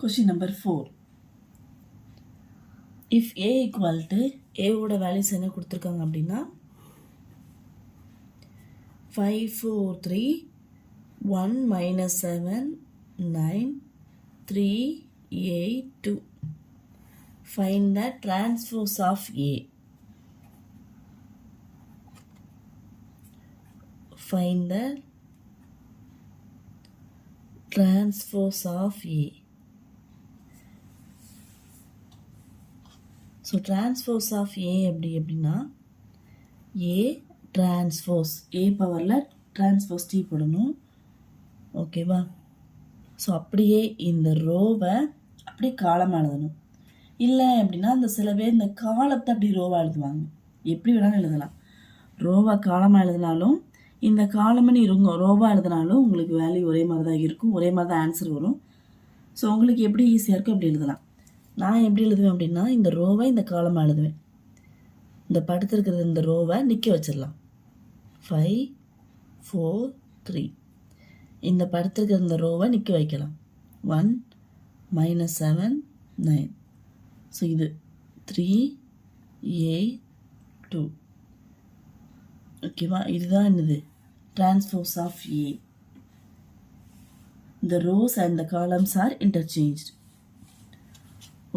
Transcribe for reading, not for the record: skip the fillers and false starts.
Question number 4. If A equal to A ஓட values என்ன கொடுத்துருக்காங்க அப்படின்னா 5 4 3 1 minus 7 9 3 8 2. Find the transpose of A. Find the transpose of A. So transpose of A அப்படின்னா A transpose A பவரில் transpose T போடணும். ஓகேவா? So அப்படியே இந்த ரோவை அப்படி காலமாக எழுதணும். இல்லை அப்படின்னா அந்த சில பேர் இந்த காலத்தை அப்படி ரோவாக எழுதுவாங்க. எப்படி வேணாலும் எழுதலாம். ரோவாக காலமாக எழுதினாலும் இந்த காலம்னு இருங்க ரோவாக எழுதினாலும் உங்களுக்கு வேல்யூ ஒரே மாதிரி தான் இருக்கும், ஒரே மாதிரி தான் ஆன்சர் வரும். ஸோ உங்களுக்கு எப்படி ஈஸியாக இருக்கும் அப்படி எழுதலாம். நான் எப்படி எழுதுவேன் அப்படின்னா இந்த ரோவை இந்த காலமாக எழுதுவேன். இந்த படுத்திருக்கிறது இந்த ரோவை நிற்க வச்சிடலாம். 5 4 3. இந்த படுத்திருக்கிற இந்த ரோவை நிற்க வைக்கலாம். 1 minus 7 9. ஸோ இது 3 8 2. ஓகேவா? இதுதான் என்னது transpose of A. The rows and the columns are interchanged.